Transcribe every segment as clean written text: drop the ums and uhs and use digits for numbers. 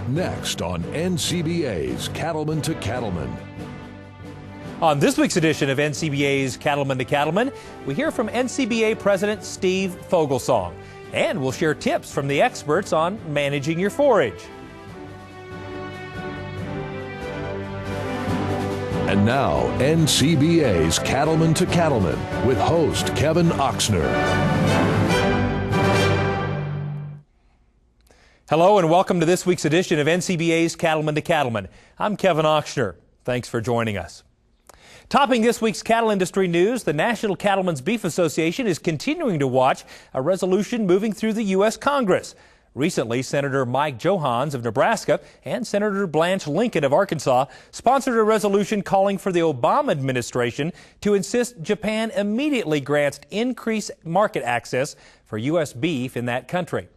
Next on NCBA's Cattleman to Cattleman. On this week's edition of NCBA's Cattleman to Cattleman, we hear from NCBA President Steve Fogelsong, and we'll share tips from the experts on managing your forage. And now, NCBA's Cattleman to Cattleman with host Kevin Oxner. Hello and welcome to this week's edition of NCBA's Cattleman to Cattleman. I'm Kevin Oxner. Thanks for joining us. Topping this week's cattle industry news, the National Cattlemen's Beef Association is continuing to watch a resolution moving through the U.S. Congress. Recently, Senator Mike Johans of Nebraska and Senator Blanche Lincoln of Arkansas sponsored a resolution calling for the Obama administration to insist Japan immediately grants increased market access for U.S. beef in that country.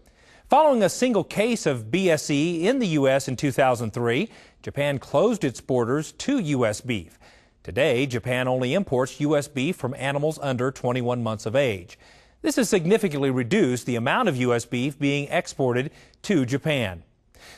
Following a single case of BSE in the U.S. in 2003, Japan closed its borders to U.S. beef. Today, Japan only imports U.S. beef from animals under 21 months of age. This has significantly reduced the amount of U.S. beef being exported to Japan.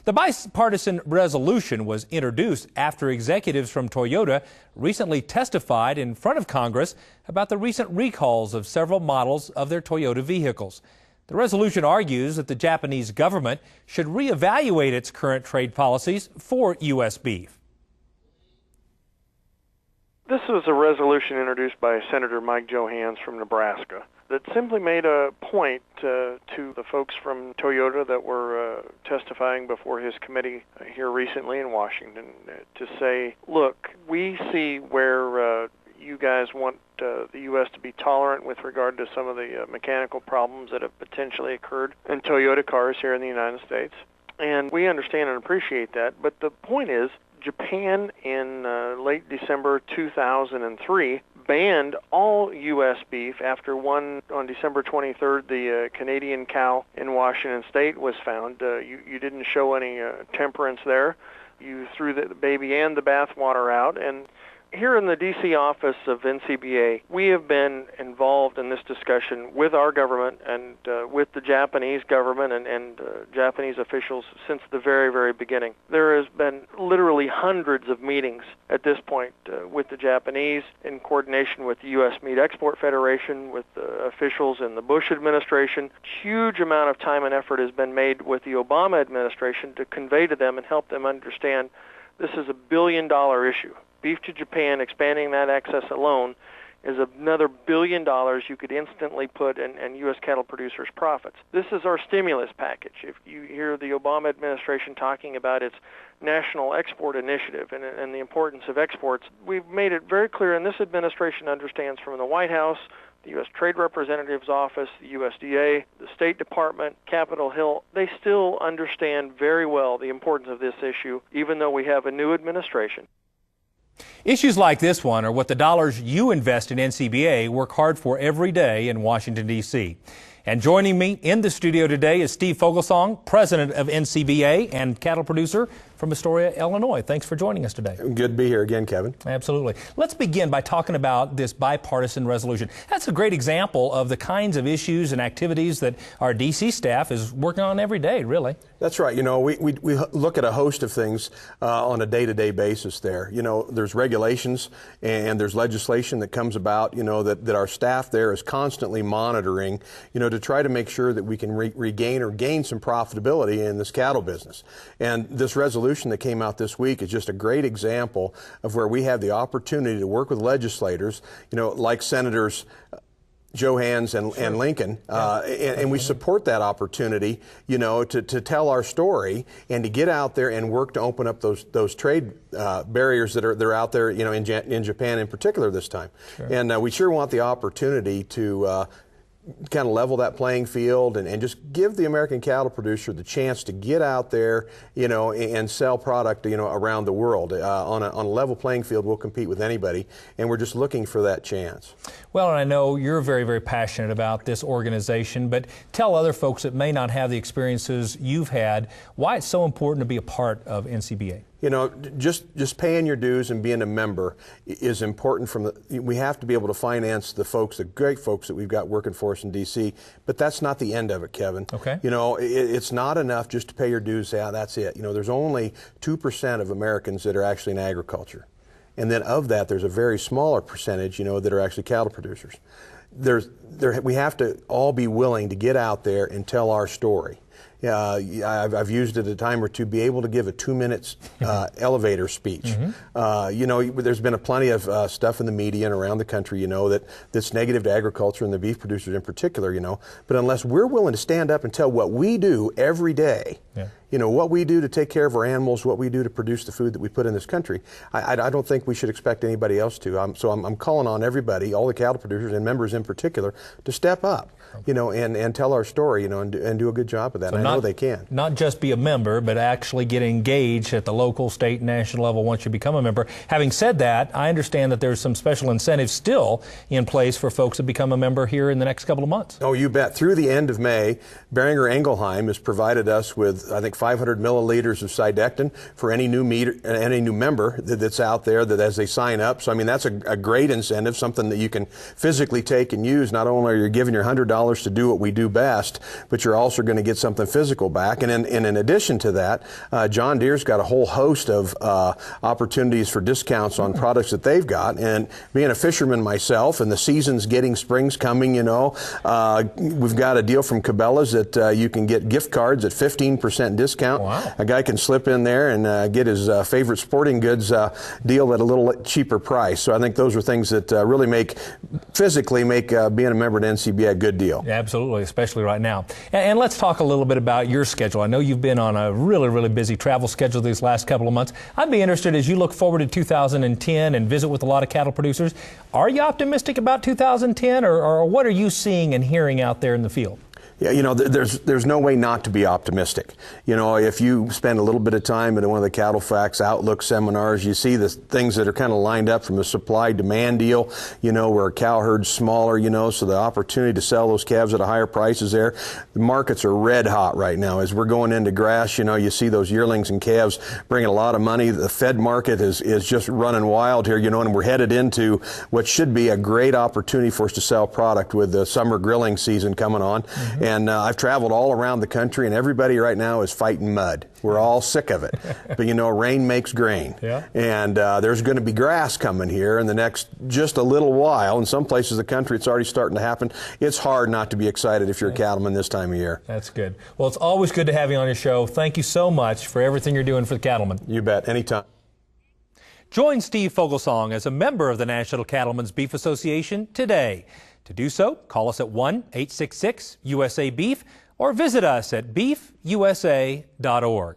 The bipartisan resolution was introduced after executives from Toyota recently testified in front of Congress about the recent recalls of several models of their Toyota vehicles. The resolution argues that the Japanese government should reevaluate its current trade policies for U.S. beef. This was a resolution introduced by Senator Mike Johans from Nebraska that simply made a point to the folks from Toyota that were testifying before his committee here recently in Washington to say, look, we see where you guys want the U.S. to be tolerant with regard to some of the mechanical problems that have potentially occurred in Toyota cars here in the United States. And we understand and appreciate that. But the point is, Japan in late December 2003 banned all U.S. beef after on December 23rd, the Canadian cow in Washington State was found. You didn't show any temperance there. You threw the baby and the bathwater out. And here in the D.C. office of NCBA, we have been involved in this discussion with our government and with the Japanese government and Japanese officials since the very, very beginning. There has been literally hundreds of meetings at this point with the Japanese in coordination with the U.S. Meat Export Federation, with officials in the Bush administration. Huge amount of time and effort has been made with the Obama administration to convey to them and help them understand this is a billion-dollar issue. Beef to Japan, expanding that access alone, is another $1 billion you could instantly put in U.S. cattle producers' profits. This is our stimulus package. If you hear the Obama administration talking about its national export initiative and the importance of exports, we've made it very clear, and this administration understands from the White House, the U.S. Trade Representative's Office, the USDA, the State Department, Capitol Hill, they still understand very well the importance of this issue, even though we have a new administration. Issues like this one are what the dollars you invest in NCBA work hard for every day in Washington, D.C. And joining me in the studio today is Steve Fogelsong, president of NCBA and cattle producer from Astoria, Illinois. Thanks for joining us today. Good to be here again, Kevin. Absolutely. Let's begin by talking about this bipartisan resolution. That's a great example of the kinds of issues and activities that our D.C. staff is working on every day, really. That's right. You know, we look at a host of things on a day-to-day basis there. You know, there's regulations and there's legislation that comes about, you know, that our staff there is constantly monitoring, you know, to try to make sure that we can regain or gain some profitability in this cattle business. And this resolution that came out this week is just a great example of where we have the opportunity to work with legislators, you know, like Senators Johans and Lincoln, and we support that opportunity, you know, to tell our story and to get out there and work to open up those trade barriers that are out there, you know, in Japan in particular this time. Sure. And we sure want the opportunity to kind of level that playing field and just give the American cattle producer the chance to get out there, you know, and sell product, you know, around the world. On a level playing field, we'll compete with anybody, and we're just looking for that chance. Well, and I know you're very, very passionate about this organization, but tell other folks that may not have the experiences you've had why it's so important to be a part of NCBA. You know, just paying your dues and being a member is important. We have to be able to finance the great folks that we've got working for us in D.C., but that's not the end of it, Kevin. Okay. You know, it's not enough just to pay your dues. Yeah, that's it. You know, there's only 2% of Americans that are actually in agriculture. And then of that, there's a very smaller percentage, you know, that are actually cattle producers. We have to all be willing to get out there and tell our story. I've used it a time or two, be able to give a 2-minute elevator speech. Mm-hmm. You know, there's been plenty of stuff in the media and around the country, you know, that's negative to agriculture and the beef producers in particular, you know. But unless we're willing to stand up and tell what we do every day, you know, what we do to take care of our animals, what we do to produce the food that we put in this country, I don't think we should expect anybody else to. So I'm calling on everybody, all the cattle producers and members in particular, to step up, you know, and tell our story, you know, and do a good job of that. So I know they can. Not just be a member, but actually get engaged at the local, state, and national level once you become a member. Having said that, I understand that there's some special incentives still in place for folks to become a member here in the next couple of months. Oh, you bet. Through the end of May, Beringer Ingelheim has provided us with, I think, 500 milliliters of Sidectin for any new member that's out there that as they sign up. So, I mean, that's a great incentive, something that you can physically take and use. Not only are you giving your $100 to do what we do best, but you're also going to get something physical back. And in addition to that, John Deere's got a whole host of opportunities for discounts on products that they've got. And being a fisherman myself, and the season's spring's coming, you know, we've got a deal from Cabela's that you can get gift cards at 15% discount. Wow. A guy can slip in there and get his favorite sporting goods deal at a little cheaper price. So I think those are things that really physically make being a member at NCBA a good deal. Yeah, absolutely, especially right now. And let's talk a little bit about your schedule. I know you've been on a really, really busy travel schedule these last couple of months. I'd be interested as you look forward to 2010 and visit with a lot of cattle producers. Are you optimistic about 2010, or what are you seeing and hearing out there in the field? Yeah, you know, there's no way not to be optimistic. You know, if you spend a little bit of time at one of the Cattle Facts Outlook seminars, you see the things that are kind of lined up from a supply-demand deal, you know, where a cow herd's smaller, you know, so the opportunity to sell those calves at a higher price is there. The markets are red hot right now. As we're going into grass, you know, you see those yearlings and calves bringing a lot of money. The fed market is just running wild here, you know, and we're headed into what should be a great opportunity for us to sell product with the summer grilling season coming on. Mm-hmm. And I've traveled all around the country, and everybody right now is fighting mud. We're all sick of it. But, you know, rain makes grain. Yeah. And there's going to be grass coming here in the next just a little while. In some places of the country, it's already starting to happen. It's hard not to be excited if you're a cattleman this time of year. That's good. Well, it's always good to have you on your show. Thank you so much for everything you're doing for the cattlemen. You bet. Anytime. Join Steve Fogelsong as a member of the National Cattlemen's Beef Association today. To do so, call us at 1-866-USA-BEEF or visit us at beefusa.org.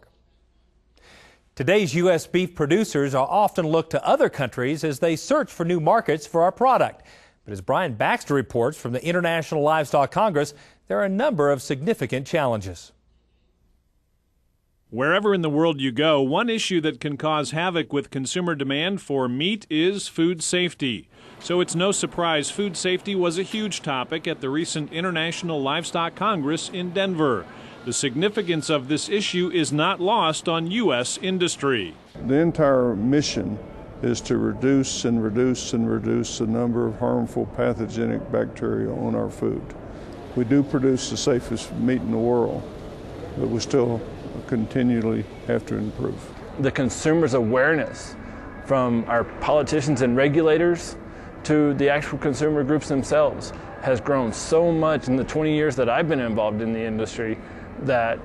Today's U.S. beef producers are often looked to other countries as they search for new markets for our product. But as Brian Baxter reports from the International Livestock Congress, there are a number of significant challenges. Wherever in the world you go, one issue that can cause havoc with consumer demand for meat is food safety. So it's no surprise food safety was a huge topic at the recent International Livestock Congress in Denver. The significance of this issue is not lost on U.S. industry. The entire mission is to reduce and reduce and reduce the number of harmful pathogenic bacteria on our food. We do produce the safest meat in the world, but we still continually have to improve. The consumer's awareness from our politicians and regulators to the actual consumer groups themselves has grown so much in the 20 years that I've been involved in the industry that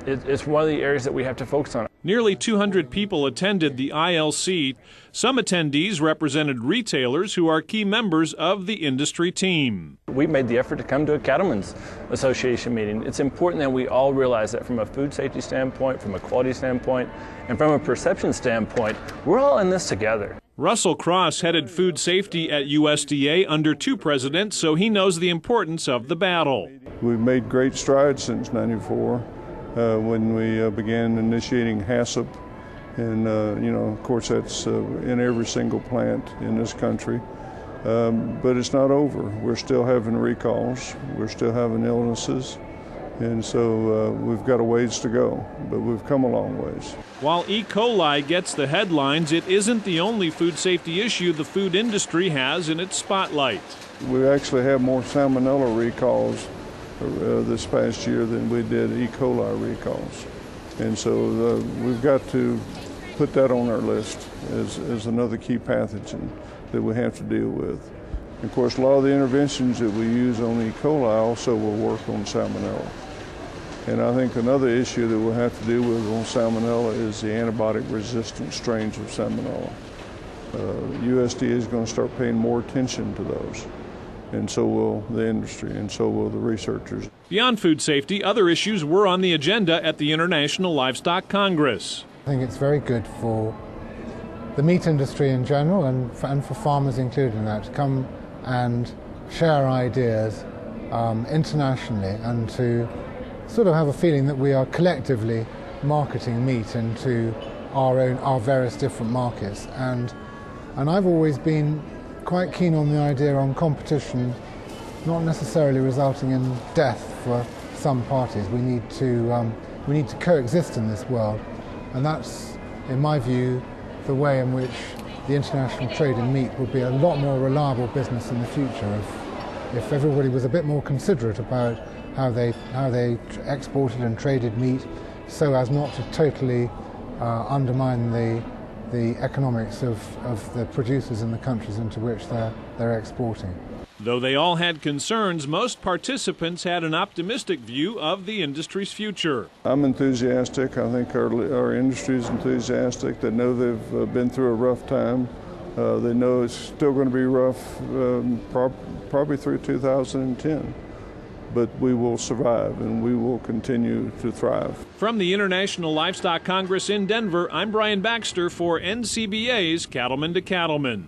it's one of the areas that we have to focus on. Nearly 200 people attended the ILC. Some attendees represented retailers who are key members of the industry team. We made the effort to come to a Cattlemen's Association meeting. It's important that we all realize that from a food safety standpoint, from a quality standpoint, and from a perception standpoint, we're all in this together. Russell Cross headed food safety at USDA under two presidents, so he knows the importance of the battle. We've made great strides since '94 when we began initiating HACCP, and you know, of course, that's in every single plant in this country. But it's not over. We're still having recalls. We're still having illnesses. And so we've got a ways to go, but we've come a long ways. While E. coli gets the headlines, it isn't the only food safety issue the food industry has in its spotlight. We actually have more salmonella recalls this past year than we did E. coli recalls. And so we've got to put that on our list as another key pathogen that we have to deal with. Of course, a lot of the interventions that we use on E. coli also will work on salmonella. And I think another issue that we'll have to deal with on salmonella is the antibiotic-resistant strains of salmonella. USDA is going to start paying more attention to those, and so will the industry, and so will the researchers. Beyond food safety, other issues were on the agenda at the International Livestock Congress. I think it's very good for the meat industry in general and for farmers included in that to come and share ideas internationally and to sort of have a feeling that we are collectively marketing meat into our various different markets. And I've always been quite keen on the idea on competition not necessarily resulting in death for some parties. We need to coexist in this world, and that's, in my view, the way in which the international trade in meat would be a lot more reliable business in the future if everybody was a bit more considerate about how they exported and traded meat, so as not to totally undermine the economics of the producers in the countries into which they're exporting. Though they all had concerns, most participants had an optimistic view of the industry's future. I'm enthusiastic. I think our industry is enthusiastic. They know they've been through a rough time. They know it's still going to be rough probably through 2010. But we will survive and we will continue to thrive. From the International Livestock Congress in Denver, I'm Brian Baxter for NCBA's Cattleman to Cattleman.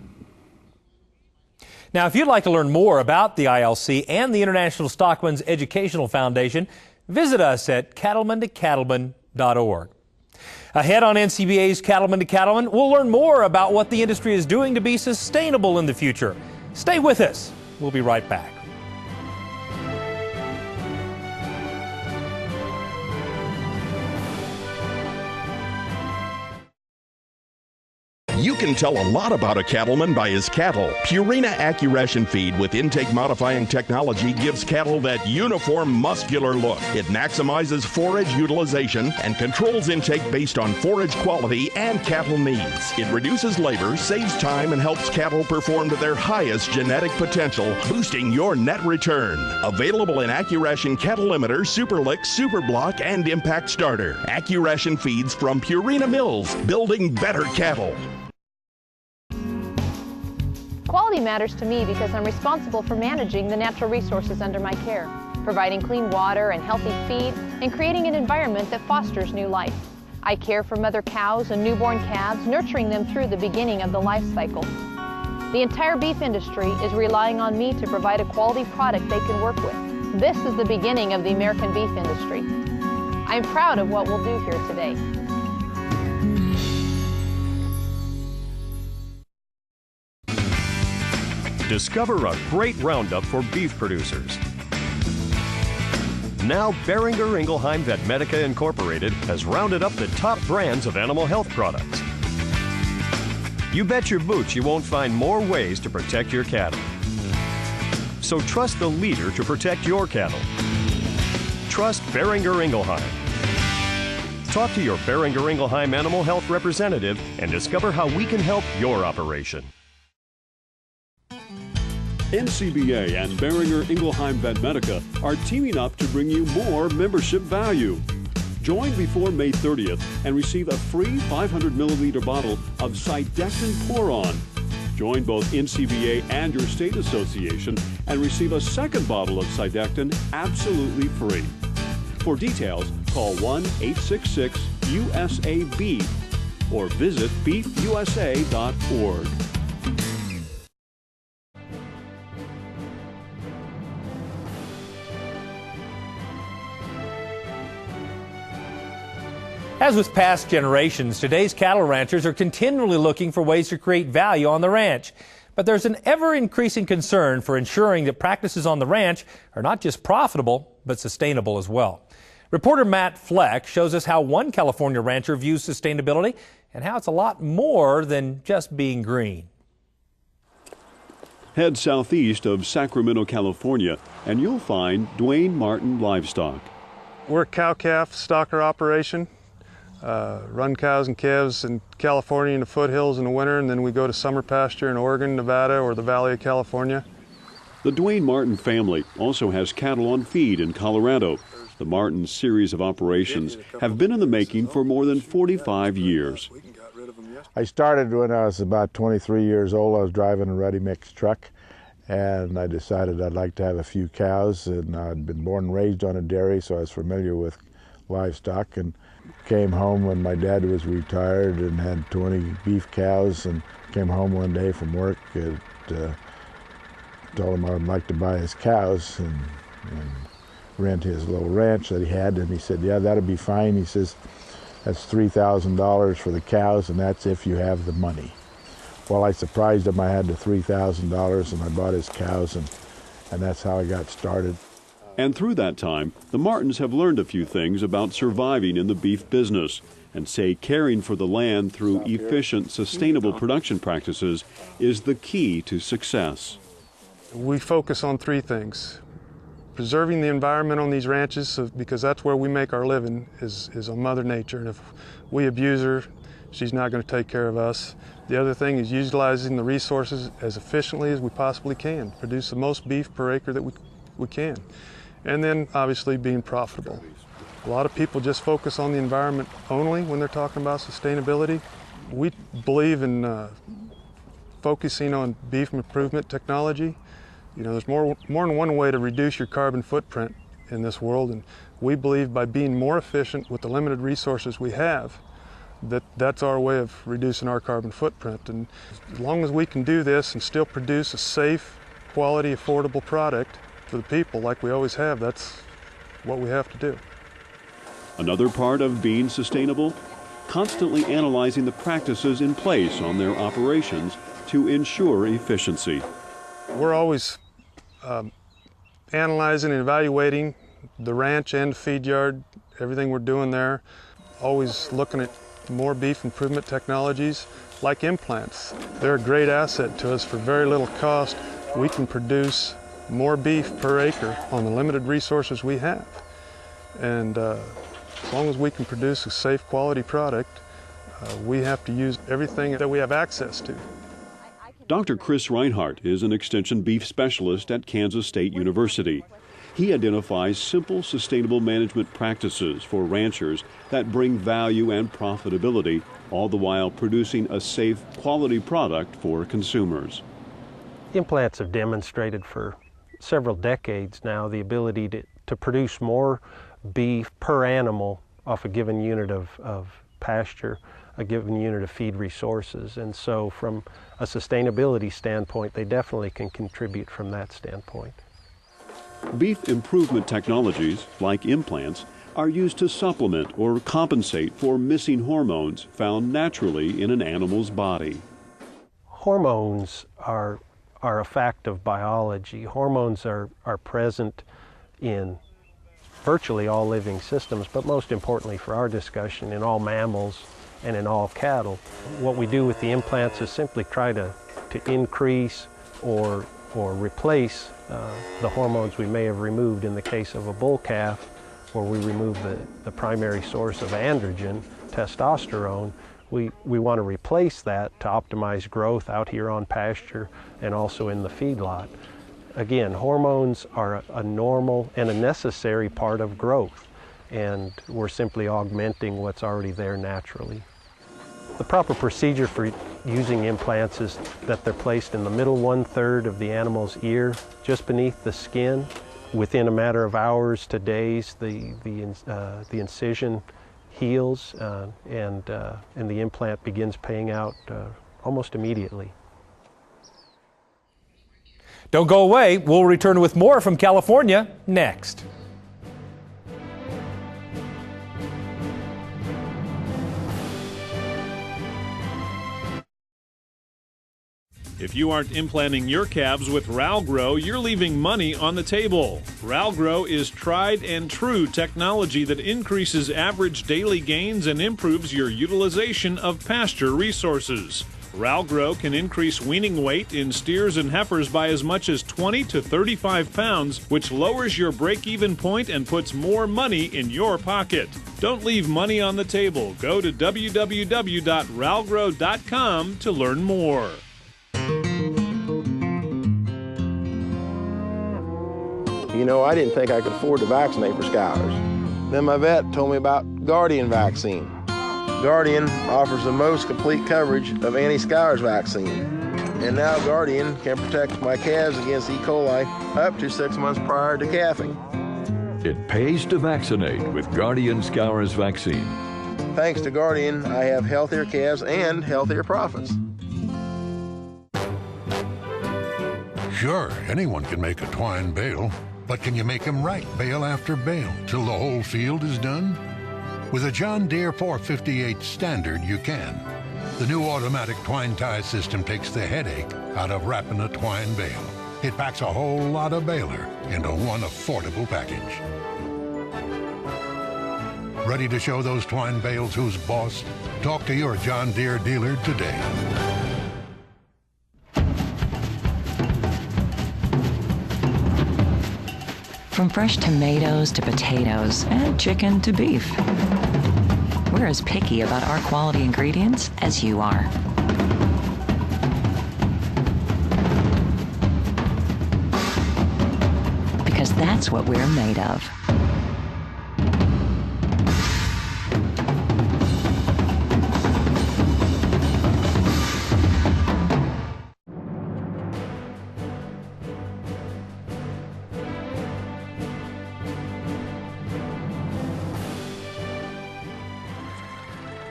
Now, if you'd like to learn more about the ILC and the International Stockman's Educational Foundation, visit us at cattlemantocattleman.org. Ahead on NCBA's Cattleman to Cattleman, we'll learn more about what the industry is doing to be sustainable in the future. Stay with us. We'll be right back. You can tell a lot about a cattleman by his cattle. Purina AccuRation feed with intake modifying technology gives cattle that uniform muscular look. It maximizes forage utilization and controls intake based on forage quality and cattle needs. It reduces labor, saves time, and helps cattle perform to their highest genetic potential, boosting your net return. Available in AccuRation Cattle Limiter, Superlick, Superblock, and Impact Starter. AccuRation feeds from Purina Mills, building better cattle. Quality matters to me because I'm responsible for managing the natural resources under my care, providing clean water and healthy feed, and creating an environment that fosters new life. I care for mother cows and newborn calves, nurturing them through the beginning of the life cycle. The entire beef industry is relying on me to provide a quality product they can work with. This is the beginning of the American beef industry. I'm proud of what we'll do here today. Discover a great roundup for beef producers. Now, Boehringer Ingelheim Vetmedica Incorporated has rounded up the top brands of animal health products. You bet your boots you won't find more ways to protect your cattle. So trust the leader to protect your cattle. Trust Boehringer Ingelheim. Talk to your Boehringer Ingelheim animal health representative and discover how we can help your operation. NCBA and Boehringer Ingelheim Vetmedica are teaming up to bring you more membership value. Join before May 30th and receive a free 500 milliliter bottle of Cydectin Pour-On. Join both NCBA and your state association and receive a second bottle of Cydectin absolutely free. For details, call 1-866-USA-BEEF or visit beefusa.org. As with past generations, today's cattle ranchers are continually looking for ways to create value on the ranch. But there's an ever-increasing concern for ensuring that practices on the ranch are not just profitable, but sustainable as well. Reporter Matt Fleck shows us how one California rancher views sustainability and how it's a lot more than just being green. Head southeast of Sacramento, California, and you'll find Dwayne Martin Livestock. We're a cow-calf stocker operation. Run cows and calves in California in the foothills in the winter, and then we go to summer pasture in Oregon, Nevada, or the Valley of California. The Dwayne Martin family also has cattle on feed in Colorado. The Martin series of operations have been in the making for more than 45 years. I started when I was about 23 years old. I was driving a ready-mix truck, and I decided I'd like to have a few cows, and I'd been born and raised on a dairy, so I was familiar with livestock, and came home when my dad was retired and had 20 beef cows, and came home one day from work and told him I'd like to buy his cows and rent his little ranch that he had, and he said, yeah, that'll be fine. He says, that's $3,000 for the cows, and that's if you have the money. Well, I surprised him. I had the $3,000, and I bought his cows, and that's how I got started. And through that time, the Martins have learned a few things about surviving in the beef business and say caring for the land through efficient, sustainable production practices is the key to success. We focus on three things. Preserving the environment on these ranches, because that's where we make our living, is on Mother Nature. And if we abuse her, she's not going to take care of us. The other thing is utilizing the resources as efficiently as we possibly can, produce the most beef per acre that we can. And then obviously being profitable. A lot of people just focus on the environment only when they're talking about sustainability. We believe in focusing on beef improvement technology. You know, there's more than one way to reduce your carbon footprint in this world, and we believe by being more efficient with the limited resources we have, that's our way of reducing our carbon footprint. And as long as we can do this and still produce a safe, quality, affordable product for the people like we always have, that's what we have to do. Another part of being sustainable, constantly analyzing the practices in place on their operations to ensure efficiency. We're always analyzing and evaluating the ranch and feed yard, everything we're doing there, always looking at more beef improvement technologies like implants. They're a great asset to us for very little cost. We can produce more beef per acre on the limited resources we have. And as long as we can produce a safe quality product, we have to use everything that we have access to. Dr. Chris Reinhardt is an extension beef specialist at Kansas State University. He identifies simple, sustainable management practices for ranchers that bring value and profitability, all the while producing a safe, quality product for consumers. Implants have demonstrated for several decades now the ability to produce more beef per animal off a given unit of pasture, a given unit of feed resources. And so from a sustainability standpoint, they definitely can contribute from that standpoint. Beef improvement technologies, like implants, are used to supplement or compensate for missing hormones found naturally in an animal's body. Hormones are a fact of biology. Hormones are present in virtually all living systems, but most importantly for our discussion, in all mammals and in all cattle. What we do with the implants is simply try to increase or replace the hormones we may have removed. In the case of a bull calf, where we remove the primary source of androgen, testosterone, we want to replace that to optimize growth out here on pasture and also in the feedlot. Again, hormones are a normal and a necessary part of growth, and we're simply augmenting what's already there naturally. The proper procedure for using implants is that they're placed in the middle 1/3 of the animal's ear, just beneath the skin. Within a matter of hours to days, the incision heals and the implant begins paying out almost immediately. Don't go away. We'll return with more from California next. If you aren't implanting your calves with Ralgrow, you're leaving money on the table. Ralgrow is tried and true technology that increases average daily gains and improves your utilization of pasture resources. Ralgrow can increase weaning weight in steers and heifers by as much as 20 to 35 pounds, which lowers your break-even point and puts more money in your pocket. Don't leave money on the table. Go to www.ralgrow.com to learn more. You know, I didn't think I could afford to vaccinate for scours. Then my vet told me about Guardian vaccine. Guardian offers the most complete coverage of anti-scours vaccine. And now Guardian can protect my calves against E. coli up to 6 months prior to calving. It pays to vaccinate with Guardian Scours vaccine. Thanks to Guardian, I have healthier calves and healthier profits. Sure, anyone can make a twine bale, but can you make them right bale after bale till the whole field is done? With a John Deere 458 Standard, you can. The new automatic twine tie system takes the headache out of wrapping a twine bale. It packs a whole lot of baler into one affordable package. Ready to show those twine bales who's boss? Talk to your John Deere dealer today. From fresh tomatoes to potatoes and chicken to beef, we're as picky about our quality ingredients as you are. Because that's what we're made of.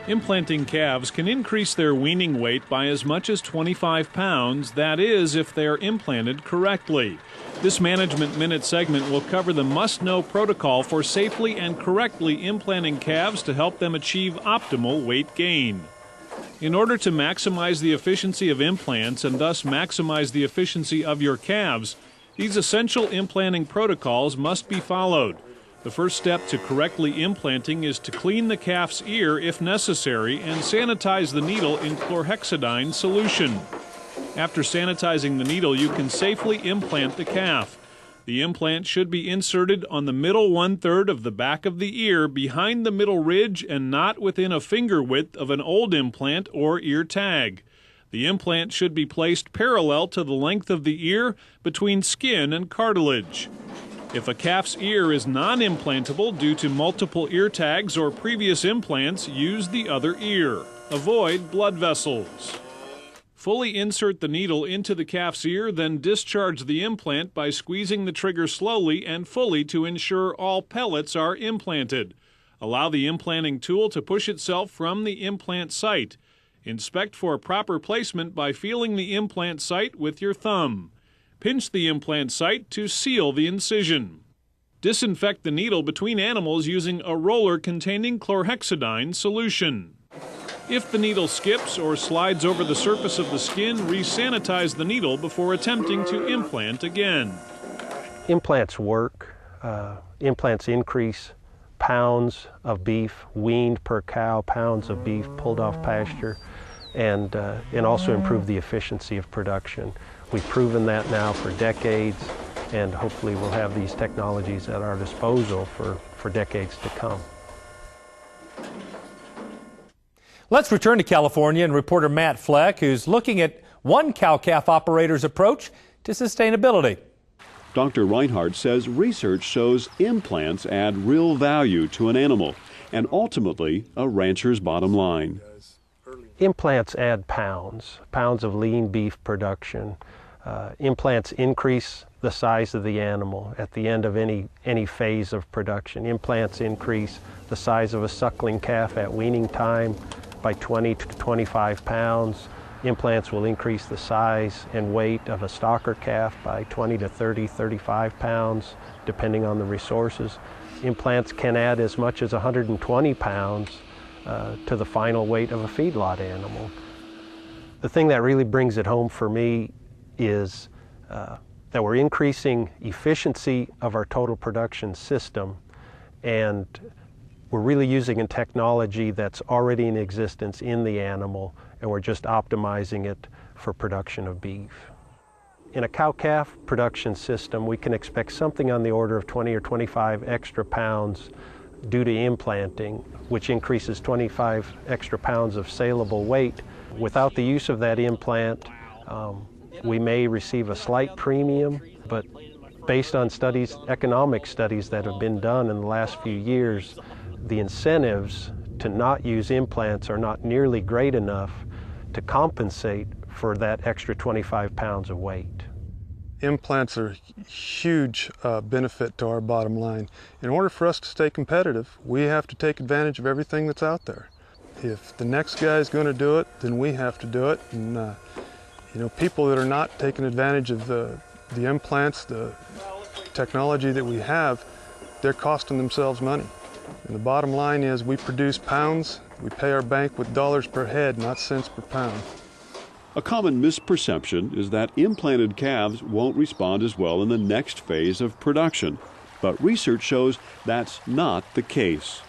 Implanting calves can increase their weaning weight by as much as 25 pounds, that is, if they are implanted correctly. This Management Minute segment will cover the must-know protocol for safely and correctly implanting calves to help them achieve optimal weight gain. In order to maximize the efficiency of implants and thus maximize the efficiency of your calves, these essential implanting protocols must be followed. The first step to correctly implanting is to clean the calf's ear if necessary and sanitize the needle in chlorhexidine solution. After sanitizing the needle, you can safely implant the calf. The implant should be inserted on the middle 1/3 of the back of the ear behind the middle ridge and not within a finger width of an old implant or ear tag. The implant should be placed parallel to the length of the ear between skin and cartilage. If a calf's ear is non-implantable due to multiple ear tags or previous implants, use the other ear. Avoid blood vessels. Fully insert the needle into the calf's ear, then discharge the implant by squeezing the trigger slowly and fully to ensure all pellets are implanted. Allow the implanting tool to push itself from the implant site. Inspect for proper placement by feeling the implant site with your thumb. Pinch the implant site to seal the incision. Disinfect the needle between animals using a roller containing chlorhexidine solution. If the needle skips or slides over the surface of the skin, re-sanitize the needle before attempting to implant again. Implants work. Implants increase pounds of beef weaned per cow, pounds of beef pulled off pasture, and also improve the efficiency of production. We've proven that now for decades, and hopefully we'll have these technologies at our disposal for decades to come. Let's return to California and reporter Matt Fleck, who's looking at one cow-calf operator's approach to sustainability. Dr. Reinhardt says research shows implants add real value to an animal and ultimately a rancher's bottom line. Implants add pounds of lean beef production. Implants increase the size of the animal at the end of any phase of production. Implants increase the size of a suckling calf at weaning time by 20 to 25 pounds. Implants will increase the size and weight of a stocker calf by 20 to 30, 35 pounds, depending on the resources. Implants can add as much as 120 pounds to the final weight of a feedlot animal. The thing that really brings it home for me is that we're increasing efficiency of our total production system, and we're really using a technology that's already in existence in the animal, and we're just optimizing it for production of beef. In a cow-calf production system, we can expect something on the order of 20 or 25 extra pounds due to implanting, which increases 25 extra pounds of saleable weight. Without the use of that implant, we may receive a slight premium, but based on studies, economic studies that have been done in the last few years, the incentives to not use implants are not nearly great enough to compensate for that extra 25 pounds of weight. Implants are a huge benefit to our bottom line. In order for us to stay competitive, we have to take advantage of everything that's out there. If the next guy is going to do it, then we have to do it. And you know, people that are not taking advantage of the implants, the technology that we have, they're costing themselves money. And the bottom line is we produce pounds, we pay our bank with dollars per head, not cents per pound. A common misperception is that implanted calves won't respond as well in the next phase of production, but research shows that's not the case.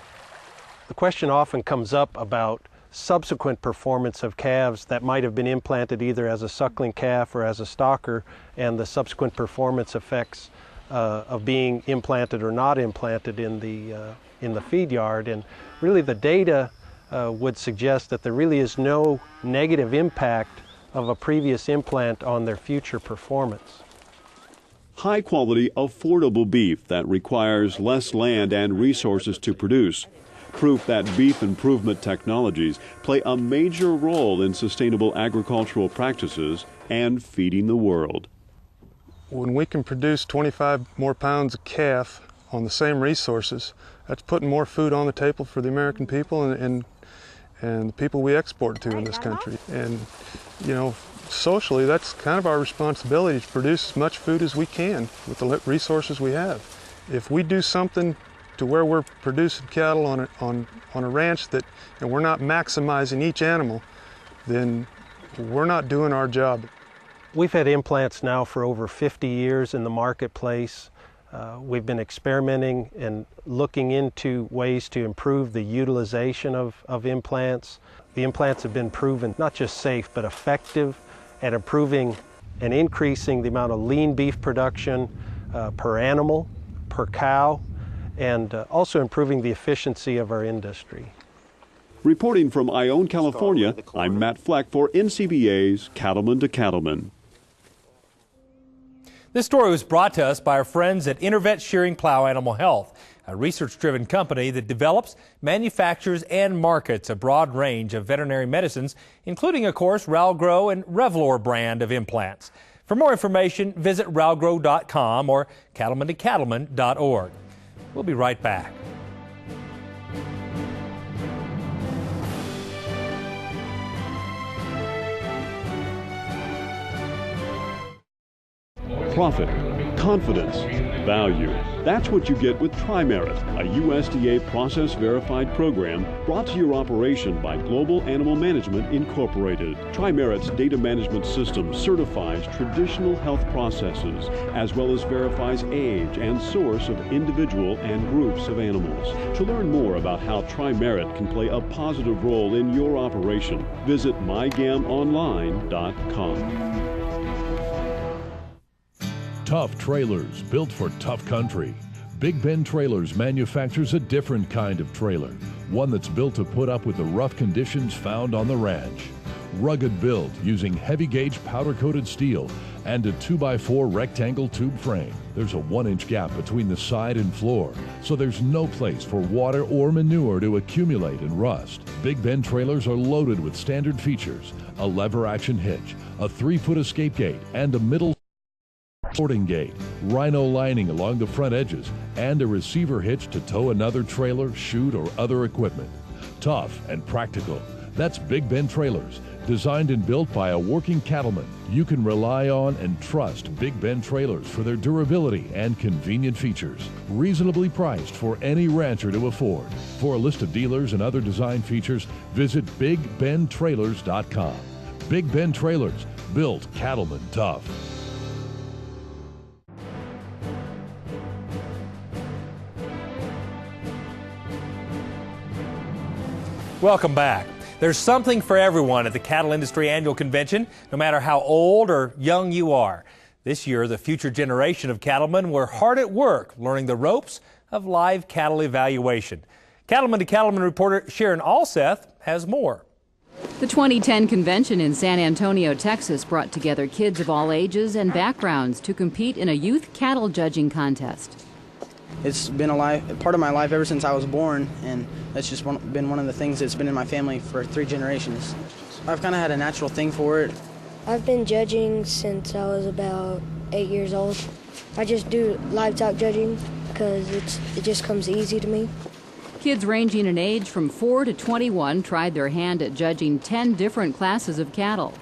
The question often comes up about subsequent performance of calves that might have been implanted either as a suckling calf or as a stocker, and the subsequent performance effects of being implanted or not implanted in the feed yard. And really the data would suggest that there really is no negative impact of a previous implant on their future performance. High quality, affordable beef that requires less land and resources to produce. Proof that beef improvement technologies play a major role in sustainable agricultural practices and feeding the world. When we can produce 25 more pounds of calf on the same resources, that's putting more food on the table for the American people and the people we export to in this country. And you know, socially, that's kind of our responsibility to produce as much food as we can with the resources we have. If we do something to where we're producing cattle on a ranch and we're not maximizing each animal, then we're not doing our job. We've had implants now for over 50 years in the marketplace. We've been experimenting and looking into ways to improve the utilization of implants. The implants have been proven not just safe, but effective at improving and increasing the amount of lean beef production per animal, per cow, and also improving the efficiency of our industry. Reporting from Ione, California, I'm Matt Fleck for NCBA's Cattleman to Cattleman. This story was brought to us by our friends at Intervet Shearing Plow Animal Health, a research-driven company that develops, manufactures, and markets a broad range of veterinary medicines, including, of course, Ralgro and Revlor brand of implants. For more information, visit ralgro.com or cattlemantocattleman.org. We'll be right back. Profit, confidence, value. That's what you get with Tri-Merit, a USDA process-verified program brought to your operation by Global Animal Management Incorporated. Tri-Merit's data management system certifies traditional health processes as well as verifies age and source of individual and groups of animals. To learn more about how Tri-Merit can play a positive role in your operation, visit mygamonline.com. Tough trailers built for tough country. Big Ben Trailers manufactures a different kind of trailer, one that's built to put up with the rough conditions found on the ranch. Rugged build using heavy gauge powder coated steel and a 2x4 rectangle tube frame. There's a 1-inch gap between the side and floor, so there's no place for water or manure to accumulate and rust. Big Ben trailers are loaded with standard features: a lever action hitch, a 3-foot escape gate, and a middle sorting gate, rhino lining along the front edges, and a receiver hitch to tow another trailer, chute, or other equipment. Tough and practical. That's Big Ben Trailers, designed and built by a working cattleman. You can rely on and trust Big Ben Trailers for their durability and convenient features. Reasonably priced for any rancher to afford. For a list of dealers and other design features, visit BigBenTrailers.com. Big Ben Trailers, built cattlemen tough. Welcome back. There's something for everyone at the Cattle Industry Annual Convention, no matter how old or young you are. This year, the future generation of cattlemen were hard at work learning the ropes of live cattle evaluation. Cattleman to Cattleman reporter Sharon Alseth has more. The 2010 convention in San Antonio, Texas brought together kids of all ages and backgrounds to compete in a youth cattle judging contest. It's been a part of my life ever since I was born, and that's just been one of the things that's been in my family for 3 generations. I've kind of had a natural thing for it. I've been judging since I was about 8 years old. I just do livestock judging because it just comes easy to me. Kids ranging in age from 4 to 21 tried their hand at judging 10 different classes of cattle.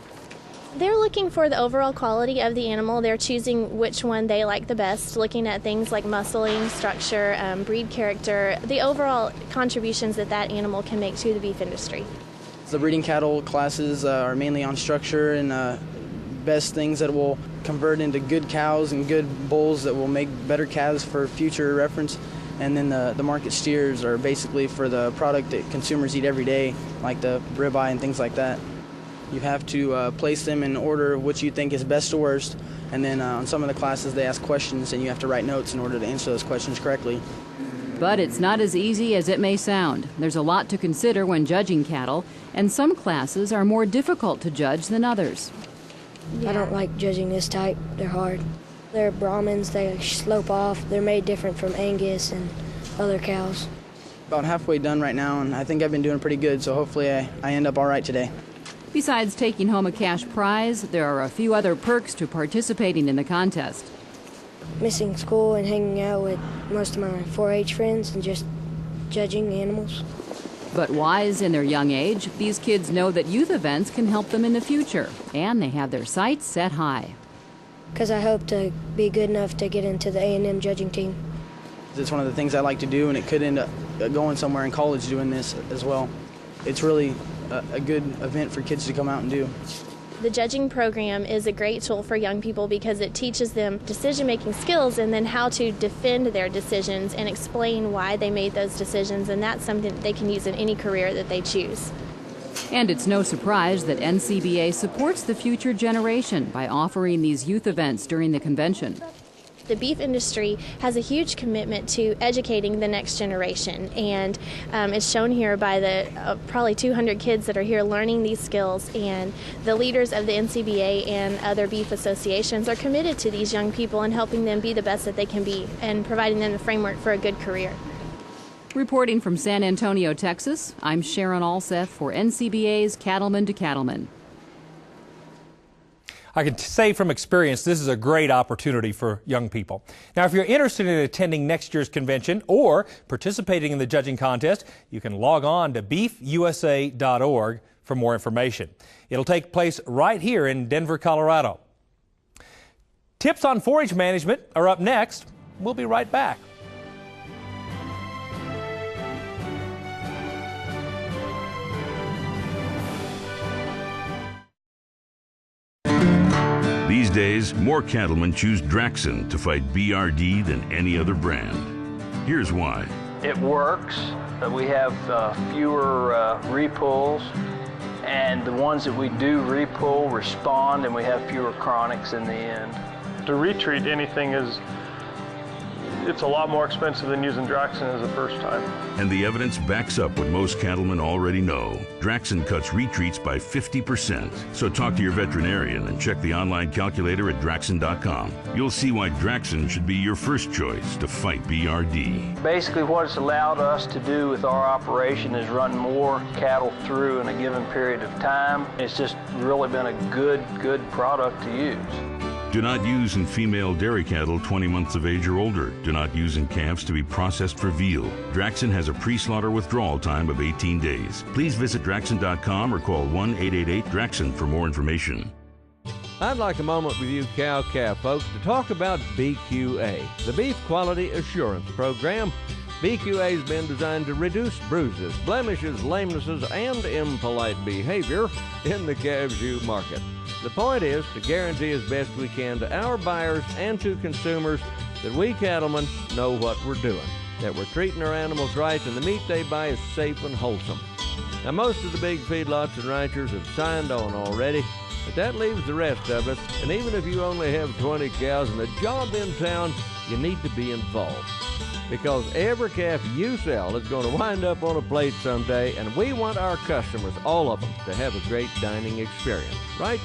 They're looking for the overall quality of the animal. They're choosing which one they like the best, looking at things like muscling, structure, breed character, the overall contributions that that animal can make to the beef industry. The breeding cattle classes are mainly on structure and best things that will convert into good cows and good bulls that will make better calves for future reference. And then the market steers are basically for the product that consumers eat every day, like the ribeye and things like that. You have to place them in order of which you think is best to worst, and then on some of the classes they ask questions and you have to write notes in order to answer those questions correctly. But it's not as easy as it may sound. There's a lot to consider when judging cattle, and some classes are more difficult to judge than others. I don't like judging this type. They're hard. They're Brahmins, they slope off. They're made different from Angus and other cows. About halfway done right now, and I think I've been doing pretty good, so hopefully I end up all right today. Besides taking home a cash prize, there are a few other perks to participating in the contest. Missing school and hanging out with most of my 4-H friends and just judging animals. But wise in their young age, these kids know that youth events can help them in the future, and they have their sights set high. Because I hope to be good enough to get into the A&M judging team. It's one of the things I like to do, and it could end up going somewhere in college doing this as well. It's really a good event for kids to come out and do. The judging program is a great tool for young people because it teaches them decision-making skills and then how to defend their decisions and explain why they made those decisions, and that's something that they can use in any career that they choose. And it's no surprise that NCBA supports the future generation by offering these youth events during the convention. The beef industry has a huge commitment to educating the next generation, and it's shown here by the probably 200 kids that are here learning these skills, and the leaders of the NCBA and other beef associations are committed to these young people and helping them be the best that they can be and providing them the framework for a good career. Reporting from San Antonio, Texas, I'm Sharon Alseth for NCBA's Cattleman to Cattleman. I can say from experience, this is a great opportunity for young people. Now, if you're interested in attending next year's convention or participating in the judging contest, you can log on to beefusa.org for more information. It'll take place right here in Denver, Colorado. Tips on 4-H management are up next. We'll be right back. These days, more cattlemen choose Draxxin to fight BRD than any other brand. Here's why. It works. We have fewer repulls, and the ones that we do repull respond, and we have fewer chronics in the end. To retreat anything it's a lot more expensive than using Draxxin as a first time. And the evidence backs up what most cattlemen already know. Draxxin cuts retreats by 50%. So talk to your veterinarian and check the online calculator at Draxxin.com. You'll see why Draxxin should be your first choice to fight BRD. Basically what it's allowed us to do with our operation is run more cattle through in a given period of time. It's just really been a good product to use. Do not use in female dairy cattle 20 months of age or older. Do not use in calves to be processed for veal. Draxxin has a pre-slaughter withdrawal time of 18 days. Please visit Draxxin.com or call 1-888-DRAXXIN for more information. I'd like a moment with you cow-calf folks to talk about BQA, the Beef Quality Assurance Program. BQA has been designed to reduce bruises, blemishes, lamenesses, and impolite behavior in the calves you market. The point is to guarantee as best we can to our buyers and to consumers that we cattlemen know what we're doing, that we're treating our animals right, and the meat they buy is safe and wholesome. Now, most of the big feedlots and ranchers have signed on already, but that leaves the rest of us, and even if you only have 20 cows and a job in town, you need to be involved. Because every calf you sell is going to wind up on a plate someday, and we want our customers, all of them, to have a great dining experience, right?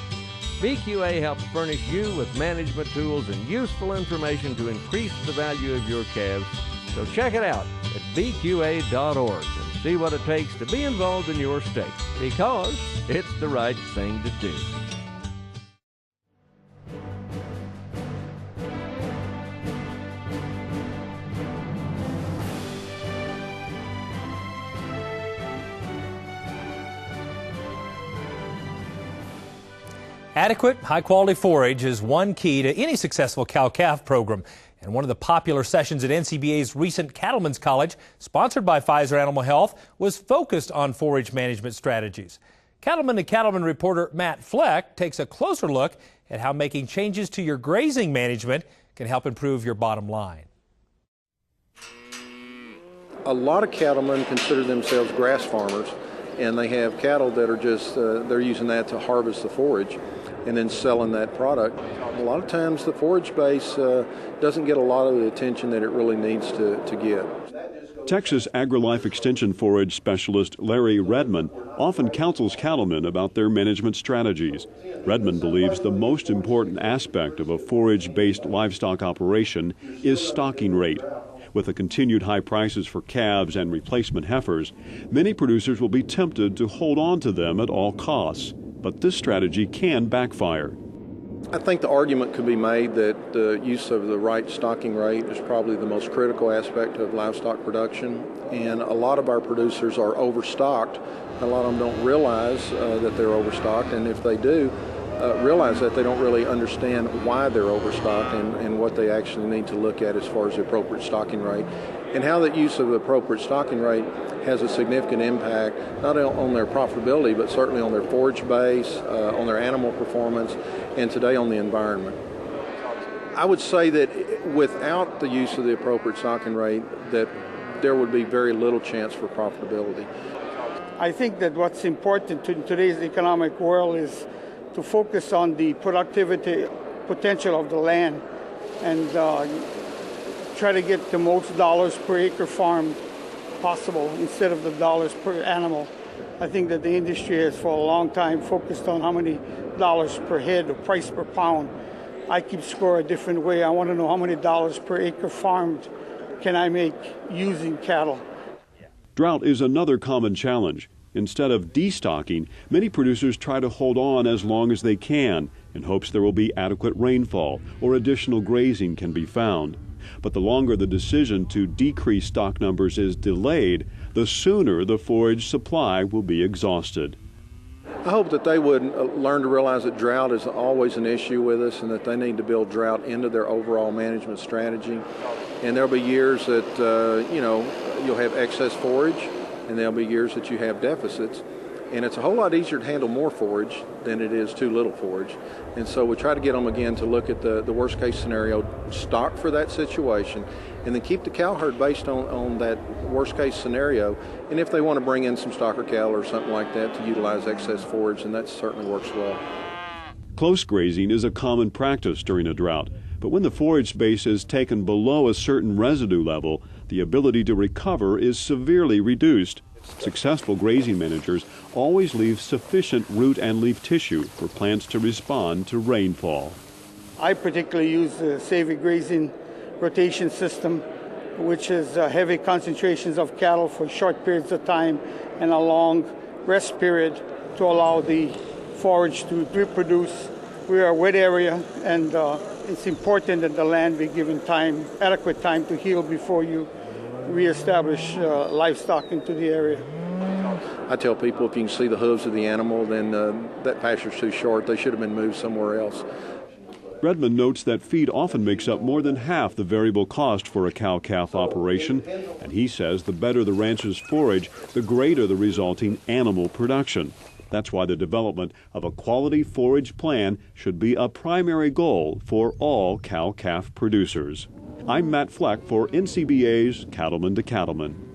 BQA helps furnish you with management tools and useful information to increase the value of your calves. So check it out at bqa.org and see what it takes to be involved in your state, because it's the right thing to do. Adequate, high-quality forage is one key to any successful cow-calf program. And one of the popular sessions at NCBA's recent Cattlemen's College, sponsored by Pfizer Animal Health, was focused on forage management strategies. Cattleman to Cattleman reporter Matt Fleck takes a closer look at how making changes to your grazing management can help improve your bottom line. A lot of cattlemen consider themselves grass farmers, and they have cattle that are just, they're using that to harvest the forage and then selling that product. A lot of times the forage base doesn't get a lot of the attention that it really needs to get. Texas AgriLife Extension forage specialist Larry Redmond often counsels cattlemen about their management strategies. Redmond believes the most important aspect of a forage-based livestock operation is stocking rate. With the continued high prices for calves and replacement heifers, many producers will be tempted to hold on to them at all costs. But this strategy can backfire. I think the argument could be made that the use of the right stocking rate is probably the most critical aspect of livestock production. And a lot of our producers are overstocked. A lot of them don't realize that they're overstocked, and if they do, realize that they don't really understand why they're overstocked and what they actually need to look at as far as the appropriate stocking rate, and how that use of the appropriate stocking rate has a significant impact not only on their profitability but certainly on their forage base, on their animal performance, and today on the environment. I would say that without the use of the appropriate stocking rate, that there would be very little chance for profitability. I think that what's important in today's economic world is to focus on the productivity potential of the land and try to get the most dollars per acre farmed possible instead of the dollars per animal. I think that the industry has for a long time focused on how many dollars per head or price per pound. I keep score a different way. I want to know how many dollars per acre farmed can I make using cattle. Drought is another common challenge. Instead of destocking, many producers try to hold on as long as they can in hopes there will be adequate rainfall or additional grazing can be found. But the longer the decision to decrease stock numbers is delayed, the sooner the forage supply will be exhausted. I hope that they would learn to realize that drought is always an issue with us and that they need to build drought into their overall management strategy. And there'll be years that, you'll have excess forage, and there'll be years that you have deficits. And it's a whole lot easier to handle more forage than it is too little forage. And so we try to get them again to look at the worst case scenario, stock for that situation, and then keep the cow herd based on that worst case scenario. And if they want to bring in some stocker cattle or something like that to utilize excess forage, then that certainly works well. Close grazing is a common practice during a drought, but when the forage base is taken below a certain residue level, the ability to recover is severely reduced. Successful grazing managers always leave sufficient root and leaf tissue for plants to respond to rainfall. I particularly use the savvy grazing rotation system, which is heavy concentrations of cattle for short periods of time and a long rest period to allow the forage to reproduce. We are a wet area, and it's important that the land be given time, adequate time to heal before you reestablish livestock into the area. I tell people if you can see the hooves of the animal, then that pasture's too short. They should have been moved somewhere else. Redmond notes that feed often makes up more than half the variable cost for a cow-calf operation, and he says the better the ranch's forage, the greater the resulting animal production. That's why the development of a quality forage plan should be a primary goal for all cow-calf producers. I'm Matt Fleck for NCBA's Cattleman to Cattleman.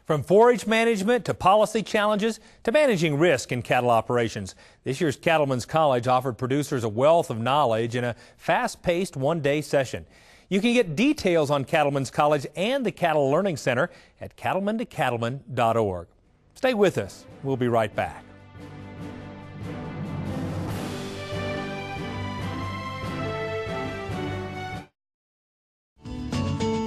From forage management to policy challenges to managing risk in cattle operations, this year's Cattlemen's College offered producers a wealth of knowledge in a fast-paced one-day session. You can get details on Cattlemen's College and the Cattle Learning Center at cattlemantocattleman.org. Stay with us. We'll be right back.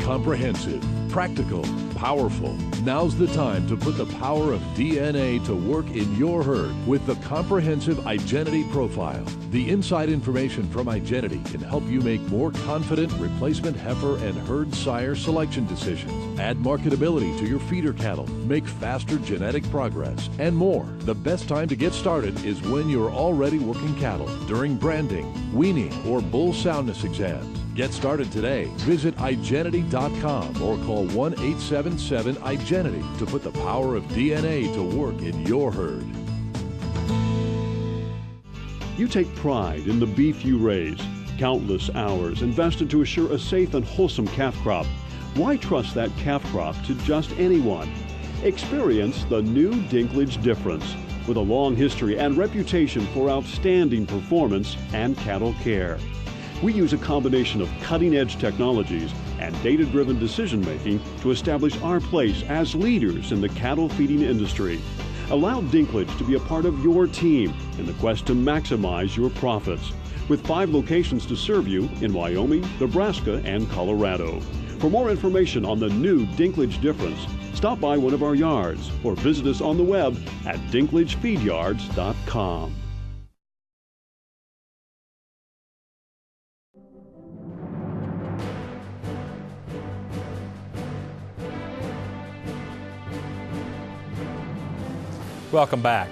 Comprehensive, practical, powerful. Now's the time to put the power of DNA to work in your herd with the comprehensive Identity Profile. The inside information from Identity can help you make more confident replacement heifer and herd sire selection decisions, add marketability to your feeder cattle, make faster genetic progress, and more. The best time to get started is when you're already working cattle, during branding, weaning, or bull soundness exams. Get started today. Visit iGenity.com or call 1-877-IGENITY to put the power of DNA to work in your herd. You take pride in the beef you raise. Countless hours invested to assure a safe and wholesome calf crop. Why trust that calf crop to just anyone? Experience the new Dinklage difference with a long history and reputation for outstanding performance and cattle care. We use a combination of cutting-edge technologies and data-driven decision-making to establish our place as leaders in the cattle feeding industry. Allow Dinklage to be a part of your team in the quest to maximize your profits. With 5 locations to serve you in Wyoming, Nebraska, and Colorado. For more information on the new Dinklage difference, stop by one of our yards or visit us on the web at dinklagefeedyards.com. Welcome back.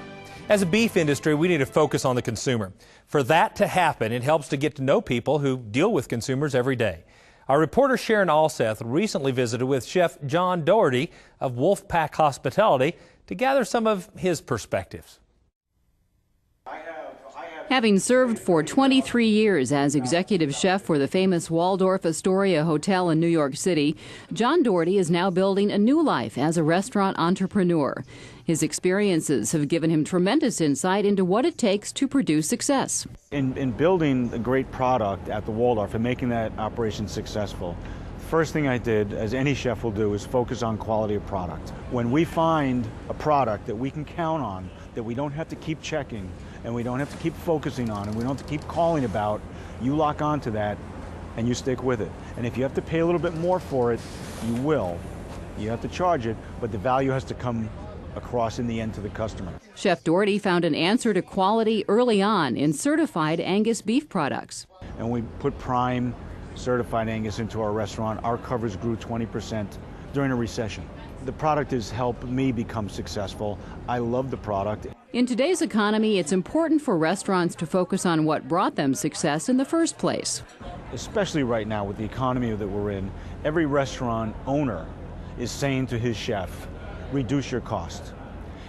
As a beef industry, we need to focus on the consumer. For that to happen, it helps to get to know people who deal with consumers every day. Our reporter Sharon Alseth recently visited with Chef John Doherty of Wolfpack Hospitality to gather some of his perspectives. Having served for 23 years as executive chef for the famous Waldorf Astoria Hotel in New York City, John Doherty is now building a new life as a restaurant entrepreneur. His experiences have given him tremendous insight into what it takes to produce success. In building a great product at the Waldorf and making that operation successful, first thing I did, as any chef will do, is focus on quality of product. When we find a product that we can count on, that we don't have to keep checking, and we don't have to keep focusing on, and we don't have to keep calling about, you lock onto that and you stick with it. And if you have to pay a little bit more for it, you will. You have to charge it, but the value has to come across in the end to the customer. Chef Doherty found an answer to quality early on in certified Angus beef products. And we put prime certified Angus into our restaurant. Our covers grew 20% during a recession. The product has helped me become successful. I love the product. In today's economy, it's important for restaurants to focus on what brought them success in the first place. Especially right now with the economy that we're in, every restaurant owner is saying to his chef, reduce your cost.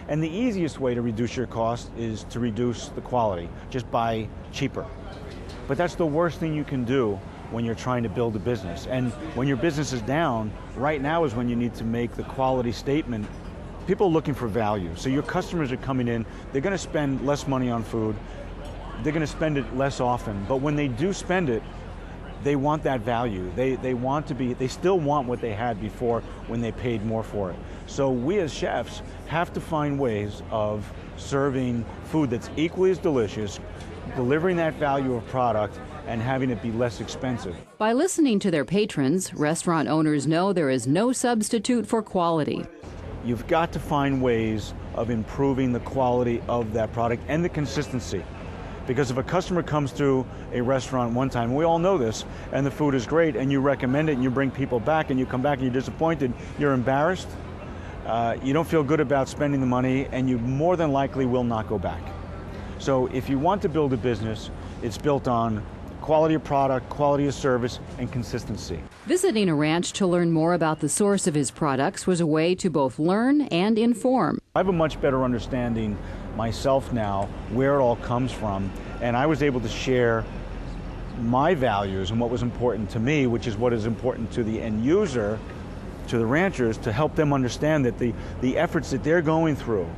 And the easiest way to reduce your cost is to reduce the quality, just buy cheaper. But that's the worst thing you can do when you're trying to build a business. And when your business is down, right now is when you need to make the quality statement. People are looking for value. So your customers are coming in, they're gonna spend less money on food, they're gonna spend it less often, but when they do spend it, they want that value. They still want what they had before when they paid more for it. So we as chefs have to find ways of serving food that's equally as delicious, delivering that value of product, and having it be less expensive. By listening to their patrons, restaurant owners know there is no substitute for quality. You've got to find ways of improving the quality of that product and the consistency. Because if a customer comes through a restaurant one time, we all know this, and the food is great, and you recommend it, and you bring people back, and you come back and you're disappointed, you're embarrassed, you don't feel good about spending the money, and you more than likely will not go back. So if you want to build a business, It's built on quality of product, quality of service, and consistency. Visiting a ranch to learn more about the source of his products was a way to both learn and inform. I have a much better understanding myself now where it all comes from, and I was able to share my values and what was important to me, which is what is important to the end user, to the ranchers, to help them understand that the efforts that they're going through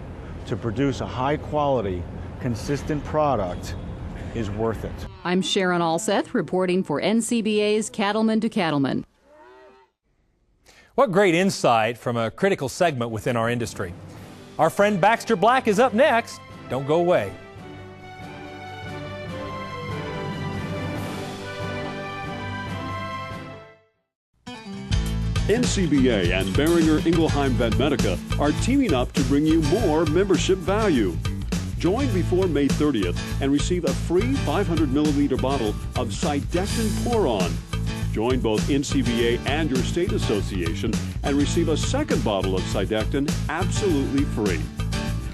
to produce a high quality, consistent product is worth it. I'm Sharon Alseth reporting for NCBA's Cattleman to Cattleman. What great insight from a critical segment within our industry. Our friend Baxter Black is up next. Don't go away. NCBA and Boehringer Ingelheim Vetmedica are teaming up to bring you more membership value. Join before May 30th and receive a free 500 milliliter bottle of Cydectin Pour-On. Join both NCBA and your state association and receive a second bottle of Cydectin absolutely free.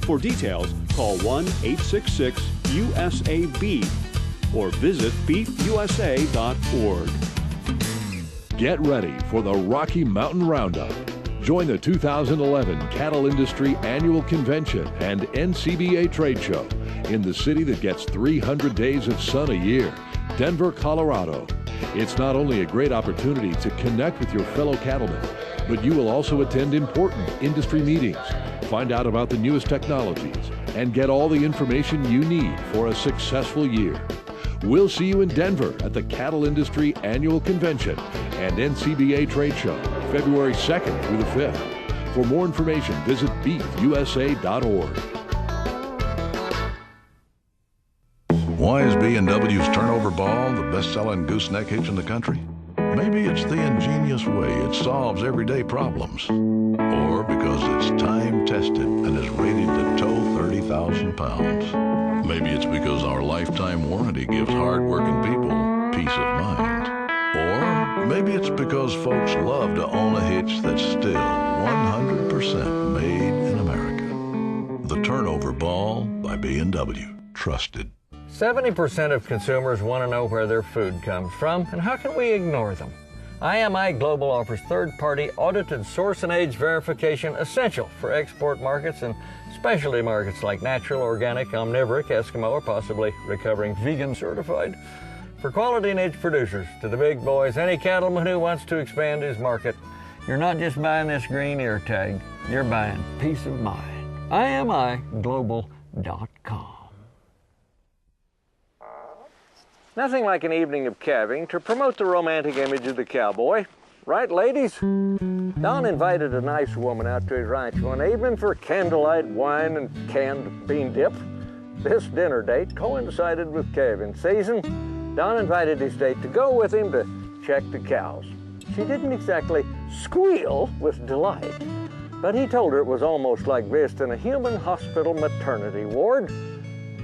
For details, call 1-866-USA-BEEF or visit beefusa.org. Get ready for the Rocky Mountain Roundup. Join the 2011 Cattle Industry Annual Convention and NCBA Trade Show in the city that gets 300 days of sun a year, Denver, Colorado. It's not only a great opportunity to connect with your fellow cattlemen, but you will also attend important industry meetings, find out about the newest technologies, and get all the information you need for a successful year. We'll see you in Denver at the Cattle Industry Annual Convention and NCBA Trade Show, February 2nd through the 5th. For more information, visit beefusa.org. Why is B&W's turnover ball the best-selling gooseneck hitch in the country? Maybe it's the ingenious way it solves everyday problems. Or because it's time-tested and is rated to tow 30,000 pounds. Maybe it's because our lifetime warranty gives hard-working people peace of mind. Or maybe it's because folks love to own a hitch that's still 100% made in America. The turnover ball by B&W. Trusted. 70% of consumers want to know where their food comes from, and how can we ignore them? IMI Global offers third-party audited source and age verification essential for export markets and specialty markets like natural, organic, omnivoric, Eskimo, or possibly recovering vegan certified. For quality and age producers to the big boys, any cattleman who wants to expand his market, you're not just buying this green ear tag, you're buying peace of mind. IMIglobal.com. Nothing like an evening of calving to promote the romantic image of the cowboy. Right, ladies? Don invited a nice woman out to his ranch one evening for candlelight wine and canned bean dip. This dinner date coincided with calving season. Don invited his date to go with him to check the cows. She didn't exactly squeal with delight, but he told her it was almost like visiting a human hospital maternity ward.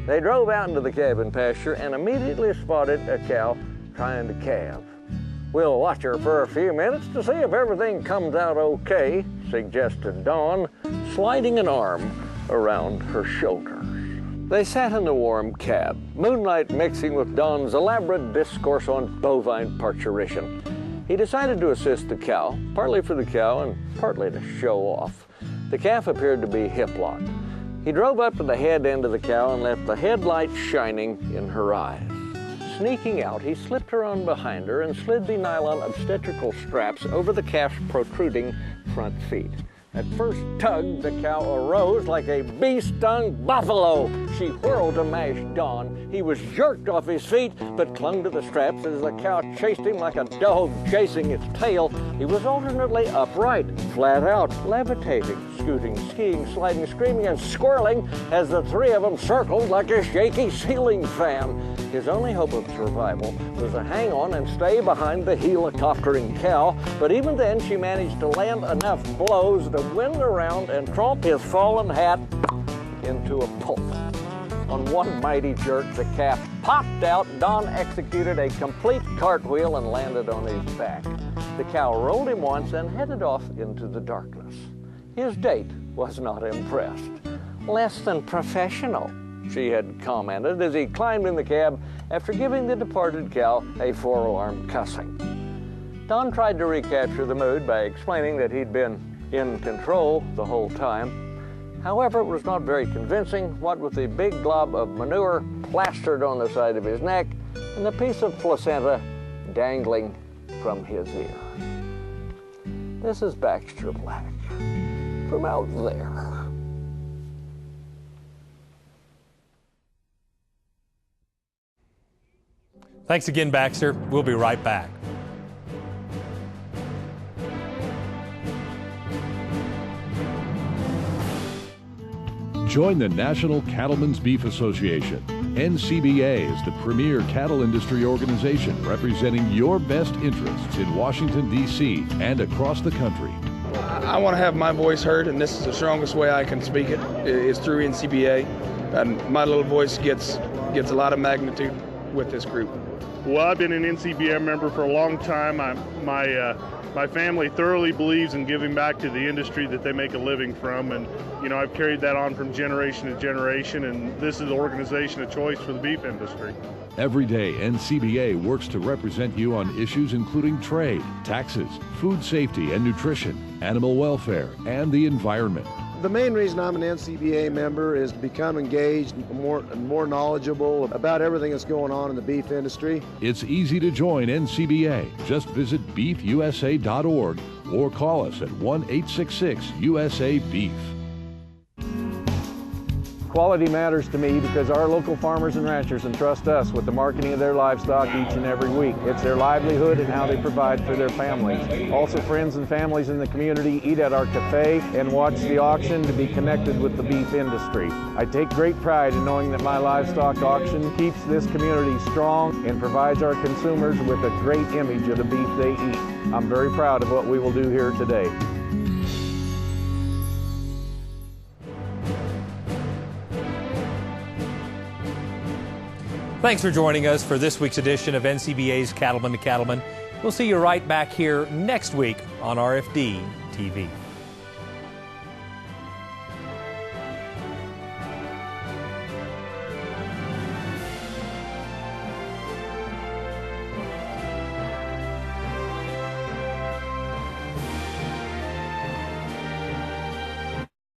They drove out into the calving pasture and immediately spotted a cow trying to calve. We'll watch her for a few minutes to see if everything comes out okay, suggested Dawn, sliding an arm around her shoulders. They sat in the warm cab, moonlight mixing with Dawn's elaborate discourse on bovine parturition. He decided to assist the cow, partly for the cow and partly to show off. The calf appeared to be hip-locked. He drove up to the head end of the cow and left the headlight shining in her eyes. Sneaking out, he slipped her on behind her and slid the nylon obstetrical straps over the calf's protruding front feet. At first tug, the cow arose like a bee-stung buffalo. She whirled to mash Don. He was jerked off his feet, but clung to the straps as the cow chased him like a dog chasing its tail. He was alternately upright, flat out, levitating, scooting, skiing, sliding, screaming, and squirreling as the three of them circled like a shaky ceiling fan. His only hope of survival was to hang on and stay behind the helicoptering cow, but even then she managed to land enough blows to wind around and tromp his fallen hat into a pulp. On one mighty jerk, the calf popped out. Don executed a complete cartwheel and landed on his back. The cow rolled him once and headed off into the darkness. His date was not impressed. Less than professional, she had commented as he climbed in the cab after giving the departed cow a forearm cussing. Don tried to recapture the mood by explaining that he'd been in control the whole time. However, it was not very convincing, what with the big glob of manure plastered on the side of his neck and a piece of placenta dangling from his ear. This is Baxter Black from out there. Thanks again, Baxter. We'll be right back. Join the National Cattlemen's Beef Association. NCBA is the premier cattle industry organization representing your best interests in Washington, D.C. and across the country. I want to have my voice heard, and this is the strongest way I can speak it, is through NCBA. And my little voice gets a lot of magnitude with this group. Well, I've been an NCBA member for a long time. My family thoroughly believes in giving back to the industry that they make a living from, and I've carried that on from generation to generation, and this is the organization of choice for the beef industry. Every day, NCBA works to represent you on issues including trade, taxes, food safety and nutrition, animal welfare, and the environment. The main reason I'm an NCBA member is to become engaged and more knowledgeable about everything that's going on in the beef industry. It's easy to join NCBA. Just visit beefusa.org or call us at 1-866-USA-BEEF. Quality matters to me because our local farmers and ranchers entrust us with the marketing of their livestock each and every week. It's their livelihood and how they provide for their families. Also, friends and families in the community eat at our cafe and watch the auction to be connected with the beef industry. I take great pride in knowing that my livestock auction keeps this community strong and provides our consumers with a great image of the beef they eat. I'm very proud of what we will do here today. Thanks for joining us for this week's edition of NCBA's Cattleman to Cattleman. We'll see you right back here next week on RFD TV.